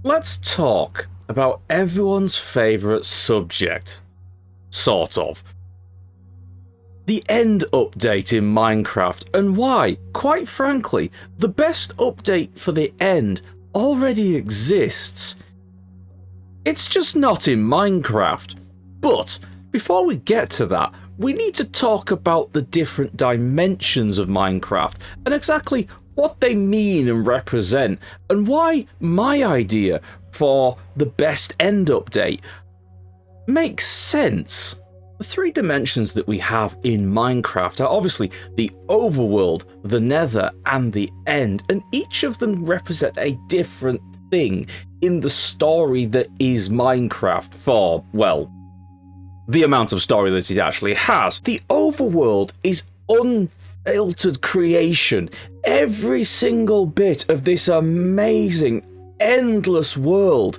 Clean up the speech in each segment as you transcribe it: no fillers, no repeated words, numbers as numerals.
Let's talk about everyone's favourite subject. Sort of. The end update in Minecraft, and why, quite frankly, the best update for the end already exists. It's just not in Minecraft. But before we get to that, we need to talk about the different dimensions of Minecraft and exactly what they mean and represent, and why my idea for the best end update makes sense. The three dimensions that we have in Minecraft are obviously the overworld, the nether, and the end, and each of them represent a different thing in the story that is Minecraft for, well, the amount of story that it actually has. The overworld is unfiltered creation. Every single bit of this amazing, endless world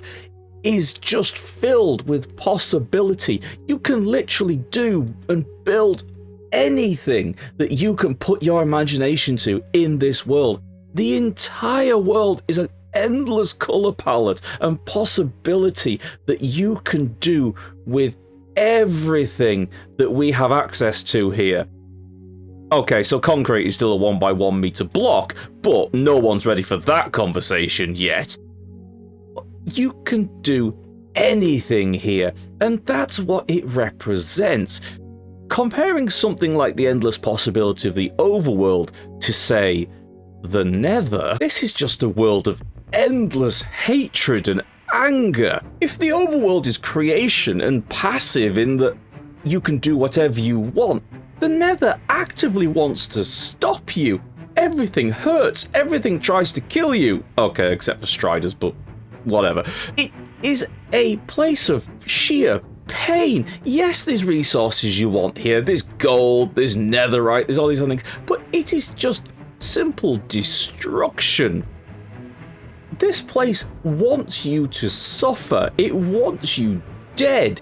is just filled with possibility. You can literally do and build anything that you can put your imagination to in this world. The entire world is an endless colour palette and possibility that you can do with everything that we have access to here. Okay, so concrete is still a 1x1 meter block, but no one's ready for that conversation yet. You can do anything here, and that's what it represents. Comparing something like the endless possibility of the overworld to, say, the nether, this is just a world of endless hatred and anger. If the overworld is creation and passive in that you can do whatever you want, the nether actively wants to stop you. Everything hurts, everything tries to kill you. Okay, except for Striders, but whatever. It is a place of sheer pain. Yes, there's resources you want here. There's gold, there's netherite, there's all these other things, but it is just simple destruction. This place wants you to suffer. It wants you dead.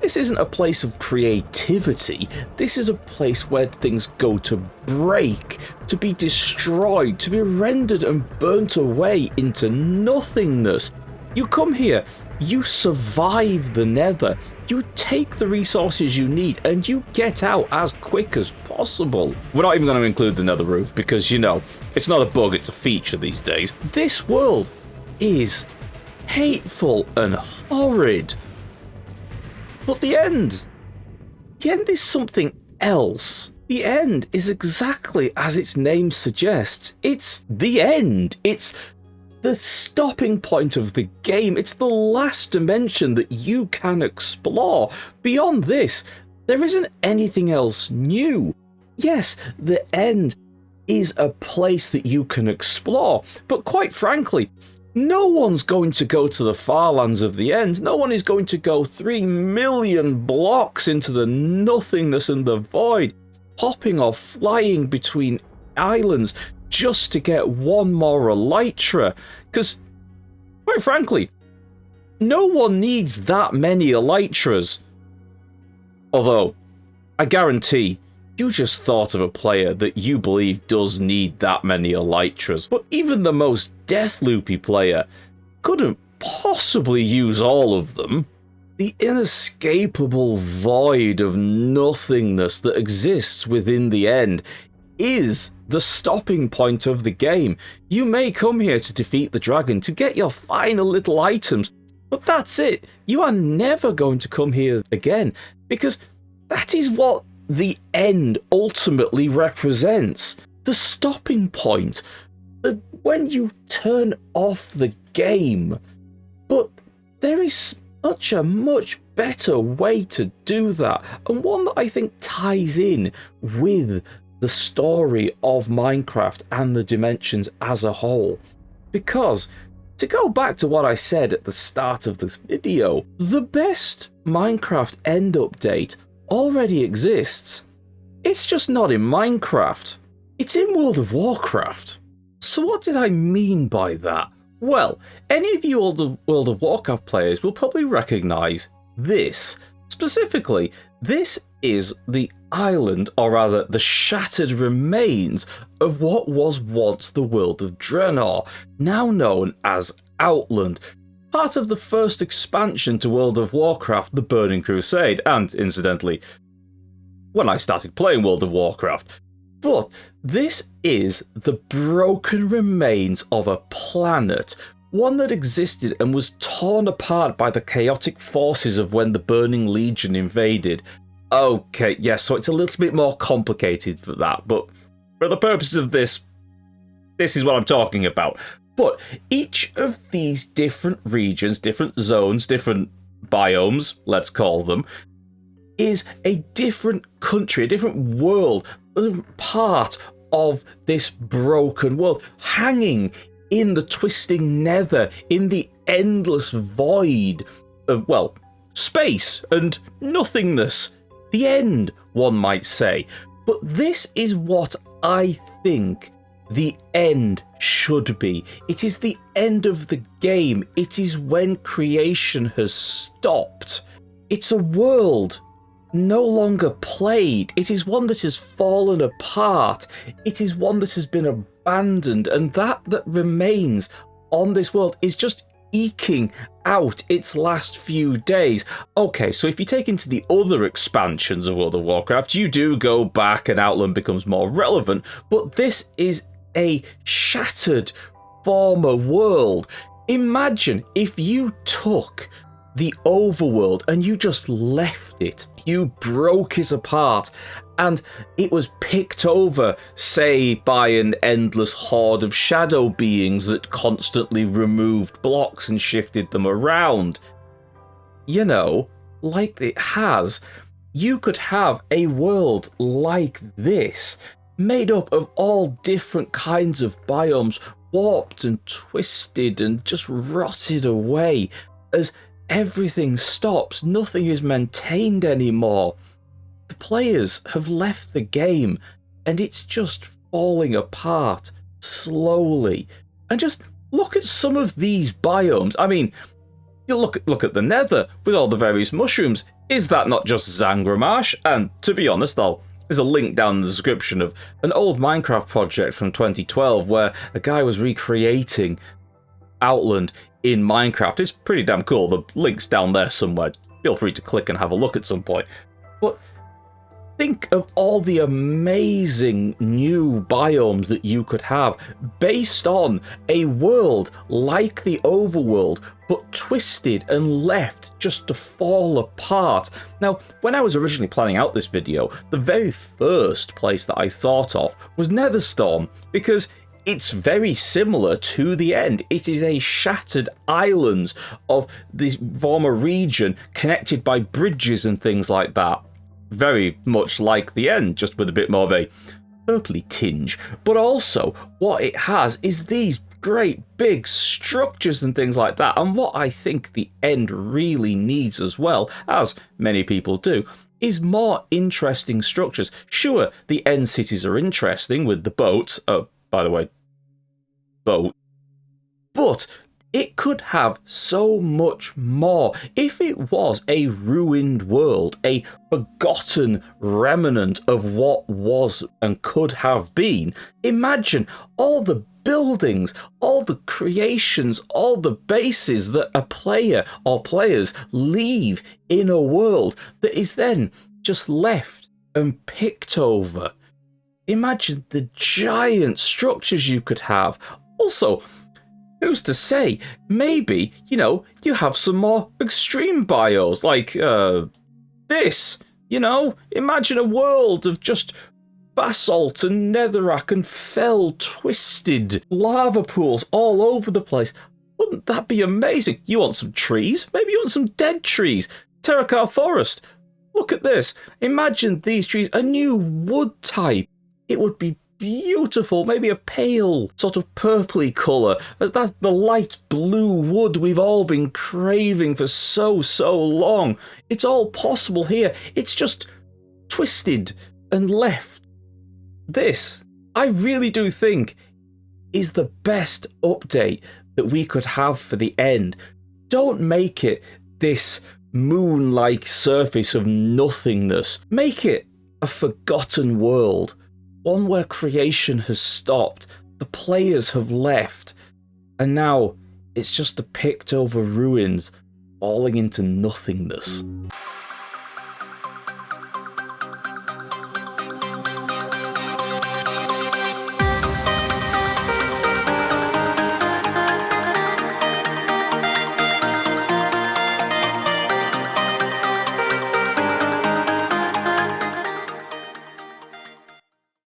This isn't a place of creativity. This is a place where things go to break, to be destroyed, to be rendered and burnt away into nothingness. You come here, you survive the nether, you take the resources you need, and you get out as quick as possible. We're not even going to include the nether roof because, you know, it's not a bug, it's a feature these days. This world is hateful and horrid. But the end is something else. The end is exactly as its name suggests. It's the end. It's the stopping point of the game. It's the last dimension that you can explore. Beyond this, there isn't anything else new. Yes, the end is a place that you can explore, but quite frankly, no one's going to go to the far lands of the end. No one is going to go 3 million blocks into the nothingness and the void, hopping or flying between islands just to get one more elytra. Because, quite frankly, no one needs that many elytras. Although, I guarantee you just thought of a player that you believe does need that many elytras, but even the most deathloopy player couldn't possibly use all of them. The inescapable void of nothingness that exists within the end is the stopping point of the game. You may come here to defeat the dragon, to get your final little items, but that's it. You are never going to come here again, because that is what the end ultimately represents. The stopping point. When you turn off the game. But there is such a much better way to do that, and one that I think ties in with the story of Minecraft and the dimensions as a whole. Because, to go back to what I said at the start of this video, the best Minecraft end update already exists. It's just not in Minecraft. It's in World of Warcraft. So what did I mean by that? Well, any of you World of Warcraft players will probably recognise this. Specifically, this is the island, or rather the shattered remains of what was once the world of Draenor, now known as Outland. part of the first expansion to World of Warcraft, the Burning Crusade, and, incidentally, when I started playing World of Warcraft. But this is the broken remains of a planet, one that existed and was torn apart by the chaotic forces of when the Burning Legion invaded. Okay, yes, so it's a little bit more complicated for that, but for the purposes of this is what I'm talking about. But each of these different regions, different zones, different biomes, let's call them, is a different country, a different world, a part of this broken world, hanging in the twisting nether, in the endless void of, well, space and nothingness. The end, one might say. But this is what I think the end should be. It is the end of the game. It is when creation has stopped. It's a world no longer played. It is one that has fallen apart. It is one that has been abandoned, and that remains on this world is just eking out its last few days. Okay, so if you take into the other expansions of World of Warcraft, you do go back and Outland becomes more relevant, but this is a shattered former world. Imagine if you took the overworld and you just left it. You broke it apart and it was picked over, say, by an endless horde of shadow beings that constantly removed blocks and shifted them around. You know, like it has. You could have a world like this, made up of all different kinds of biomes, warped and twisted and just rotted away as everything stops. Nothing is maintained anymore. The players have left the game and it's just falling apart slowly. And just look at some of these biomes. I mean, you look at the Nether with all the various mushrooms. Is that not just Zangramash? And to be honest, there's a link down in the description of an old Minecraft project from 2012 where a guy was recreating Outland in Minecraft. It's pretty damn cool. The link's down there somewhere. Feel free to click and have a look at some point. But think of all the amazing new biomes that you could have based on a world like the overworld, but twisted and left just to fall apart. Now, when I was originally planning out this video, the very first place that I thought of was Netherstorm, because it's very similar to the end. It is a shattered islands of this former region connected by bridges and things like that. Very much like the end, just with a bit more of a purpley tinge. But also, what it has is these great big structures and things like that. And what I think the end really needs as well, as many people do, is more interesting structures. Sure, the end cities are interesting with the boats. Oh, by the way, boat. But it could have so much more if it was a ruined world, a forgotten remnant of what was and could have been. Imagine all the buildings, all the creations, all the bases that a player or players leave in a world that is then just left and picked over. Imagine the giant structures you could have. Also, who's to say, maybe, you have some more extreme bios, like this, imagine a world of just basalt and netherrack and fell twisted lava pools all over the place. Wouldn't that be amazing? You want some trees? Maybe you want some dead trees. Terracar forest. Look at this. Imagine these trees, a new wood type. It would be beautiful, maybe a pale sort of purpley colour. That's the light blue wood we've all been craving for so long. It's all possible here. It's just twisted and left. This, I really do think, is the best update that we could have for the end. Don't make it this moon-like surface of nothingness. Make it a forgotten world. One where creation has stopped, the players have left, and now It's just a picked over ruins falling into nothingness.